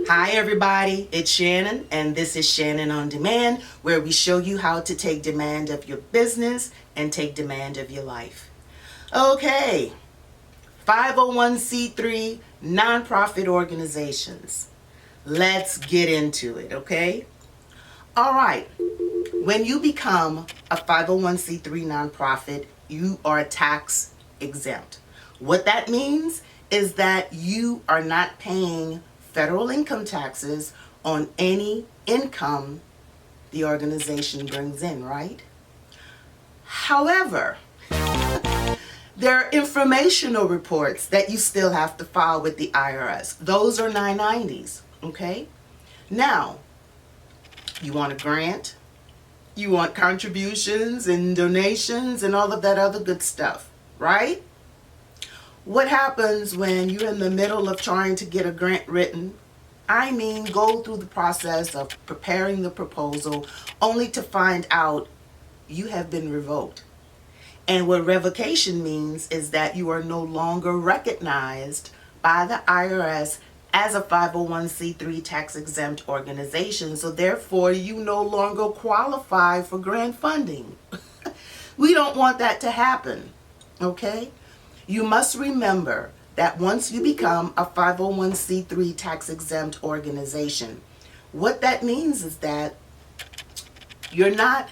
Hi everybody, it's Shannon and this is Shannon On Demand, where we show you how to take demand of your business and take demand of your life. Okay, 501c3 nonprofit organizations. Let's get into it, okay? All right, when you become a 501c3 nonprofit, you are tax exempt. What that means is that you are not paying federal income taxes on any income the organization brings in, right? However, there are informational reports that you still have to file with the IRS. Those are 990s, okay? Now, you want a grant, you want contributions and donations and all of that other good stuff, right? What happens when you're in the middle of trying to get a grant written? I mean, go through the process of preparing the proposal only to find out you have been revoked. And what revocation means is that you are no longer recognized by the IRS as a 501c3 tax exempt organization. So therefore, you no longer qualify for grant funding. We don't want that to happen, okay? You must remember that once you become a 501c3 tax exempt organization, what that means is that you're not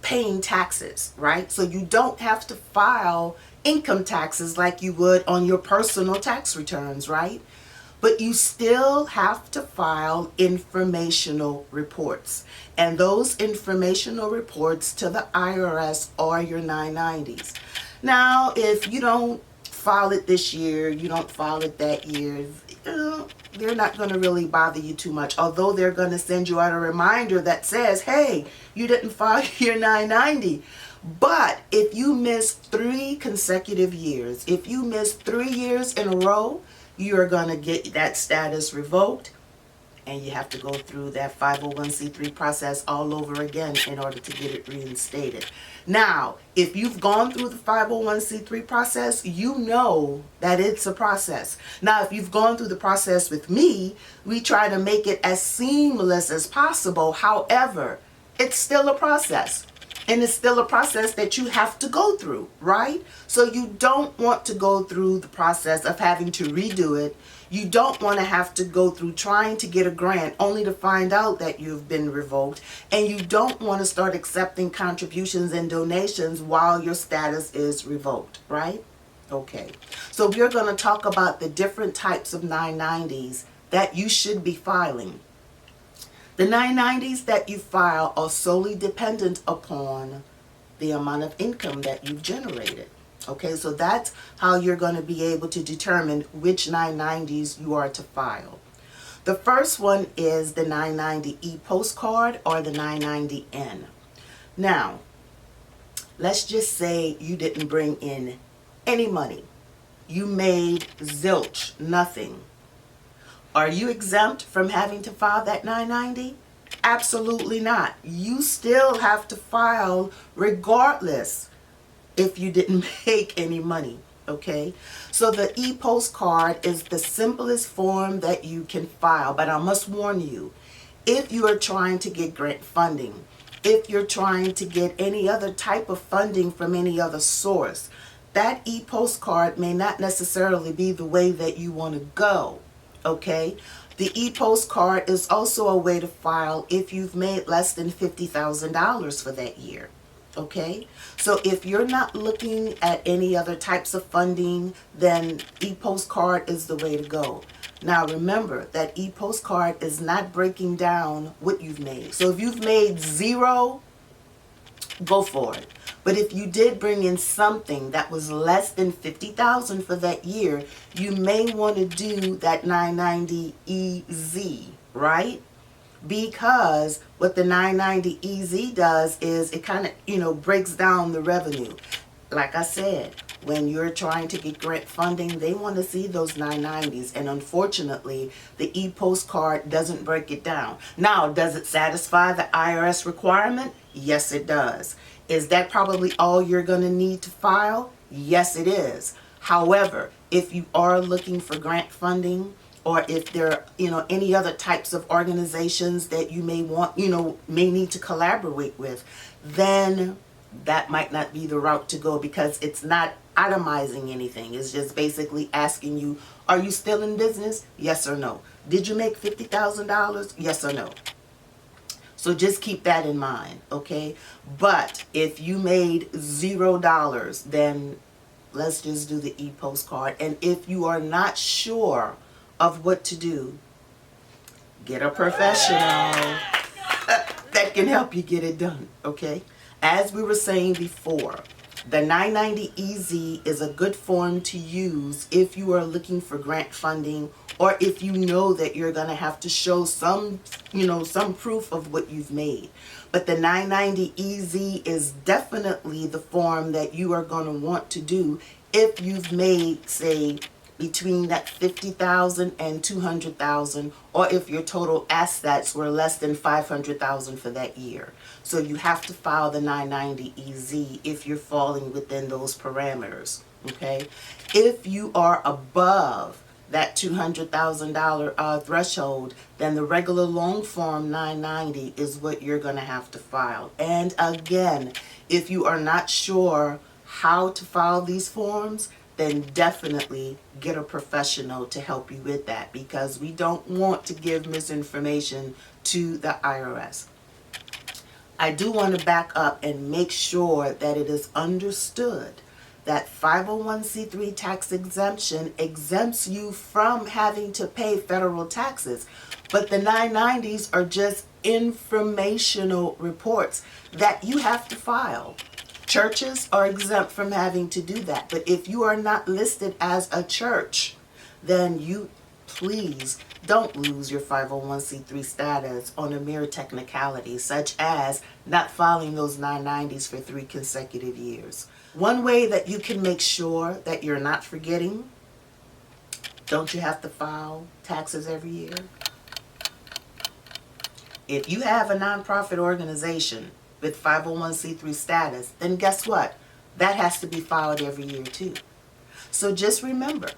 paying taxes, right? So you don't have to file income taxes like you would on your personal tax returns, right? But you still have to file informational reports. And those informational reports to the IRS are your 990s. Now, if you don't file it this year, you don't file it that year, they're not going to really bother you too much. Although they're going to send you out a reminder that says, hey, you didn't file your 990. But if you miss 3 consecutive years, if you miss 3 years in a row, you're going to get that status revoked. And you have to go through that 501c3 process all over again in order to get it reinstated. Now, if you've gone through the 501c3 process, you know that it's a process. Now, if you've gone through the process with me, we try to make it as seamless as possible. However, it's still a process. And it's still a process that you have to go through, right? So you don't want to go through the process of having to redo it. You don't want to have to go through trying to get a grant only to find out that you've been revoked. And you don't want to start accepting contributions and donations while your status is revoked, right? Okay. So we're going to talk about the different types of 990s that you should be filing. The 990s that you file are solely dependent upon the amount of income that you've generated. Okay, so that's how you're going to be able to determine which 990s you are to file. The first one is the 990 EPostcard or the 990N. Now, let's just say you didn't bring in any money. You made zilch, nothing. Are you exempt from having to file that 990? Absolutely not. You still have to file regardless if you didn't make any money, okay? So the EPostcard is the simplest form that you can file, but I must warn you, if you are trying to get grant funding, if you're trying to get any other type of funding from any other source, that EPostcard may not necessarily be the way that you want to go. Okay, the EPostcard is also a way to file if you've made less than $50,000 for that year. Okay, so if you're not looking at any other types of funding, then EPostcard is the way to go. Now remember that EPostcard is not breaking down what you've made. So if you've made 0, go for it. But if you did bring in something that was less than $50,000 for that year, you may want to do that 990 EZ, right? Because what the 990 EZ does is it kind of, breaks down the revenue. Like I said, when you're trying to get grant funding, they want to see those 990s. And unfortunately, the EPostcard doesn't break it down. Now, does it satisfy the IRS requirement? Yes, it does. Is that probably all you're going to need to file? Yes, it is. However, if you are looking for grant funding or if there are, any other types of organizations that you may want, may need to collaborate with, then that might not be the route to go, because it's not itemizing anything. It's just basically asking you, are you still in business? Yes or no. Did you make $50,000? Yes or no. So just keep that in mind, okay? But if you made $0, then let's just do the EPostcard. And if you are not sure of what to do, get a professional that can help you get it done, okay? As we were saying before, the 990 EZ is a good form to use if you are looking for grant funding, or if you know that you're going to have to show some proof of what you've made. But the 990 EZ is definitely the form that you are going to want to do if you've made, say, between that 50,000 and 200,000, or if your total assets were less than 500,000 for that year. So you have to file the 990 EZ if you're falling within those parameters, okay? If you are above that $200,000 threshold, then the regular long form 990 is what you're going to have to file. And again, if you are not sure how to file these forms, then definitely get a professional to help you with that, because we don't want to give misinformation to the IRS. I do want to back up and make sure that it is understood that 501c3 tax exemption exempts you from having to pay federal taxes. But the 990s are just informational reports that you have to file. Churches are exempt from having to do that. But if you are not listed as a church, then you please don't lose your 501c3 status on a mere technicality, such as not filing those 990s for 3 consecutive years. One way that you can make sure that you're not forgetting, don't you have to file taxes every year? If you have a nonprofit organization with 501c3 status, then guess what? That has to be filed every year too. So just remember,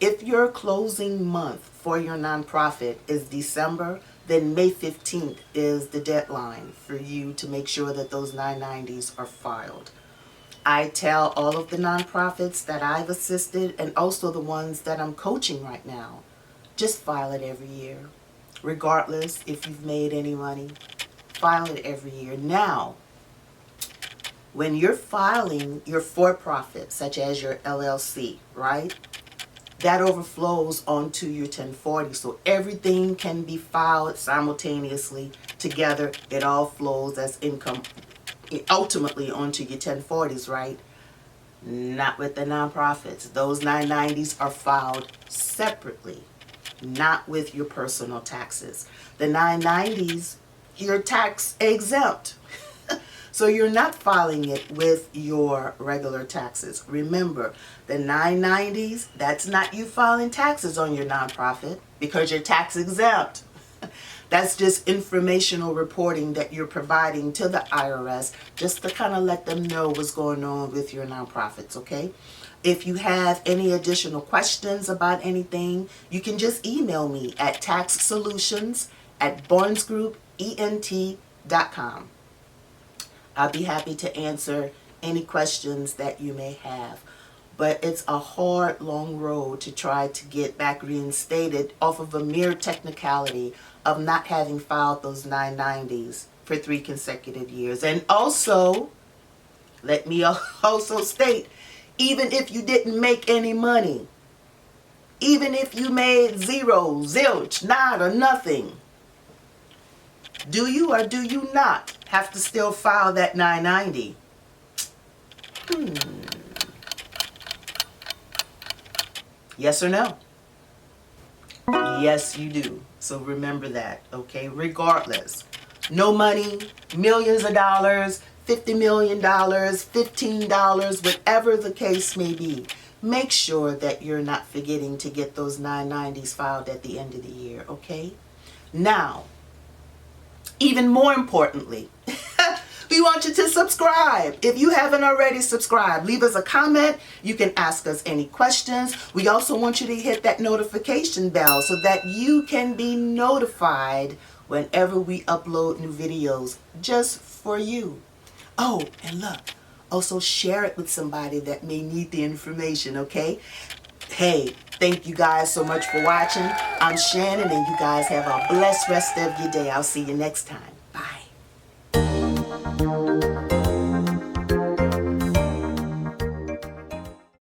if your closing month for your nonprofit is December, then May 15th is the deadline for you to make sure that those 990s are filed. I tell all of the nonprofits that I've assisted, and also the ones that I'm coaching right now, just file it every year. Regardless if you've made any money, file it every year. Now, when you're filing your for-profit, such as your LLC, right? That overflows onto your 1040. So everything can be filed simultaneously together. It all flows as income ultimately onto your 1040s, right? Not with the nonprofits. Those 990s are filed separately, not with your personal taxes. The 990s, you're tax exempt. So you're not filing it with your regular taxes. Remember, the 990s, that's not you filing taxes on your nonprofit because you're tax exempt. That's just informational reporting that you're providing to the IRS just to kind of let them know what's going on with your nonprofits, okay? If you have any additional questions about anything, you can just email me at taxsolutions@barnesgroupent.com. I'll be happy to answer any questions that you may have. But it's a hard, long road to try to get back reinstated off of a mere technicality of not having filed those 990s for 3 consecutive years. And also, let me also state, even if you didn't make any money, even if you made zero, zilch, nada, or nothing, do you or do you not have to still file that 990? Yes or no? Yes, you do. So remember that, okay? Regardless. No money, millions of dollars, $50 million, $15, whatever the case may be. Make sure that you're not forgetting to get those 990s filed at the end of the year, okay? Now, even more importantly, We want you to subscribe. If you haven't already subscribed, leave us a comment. You can ask us any questions. We also want you to hit that notification bell so that you can be notified whenever we upload new videos just for you. Oh, and look, also share it with somebody that may need the information, okay? Hey, thank you guys so much for watching. I'm Shannon, and you guys have a blessed rest of your day. I'll see you next time.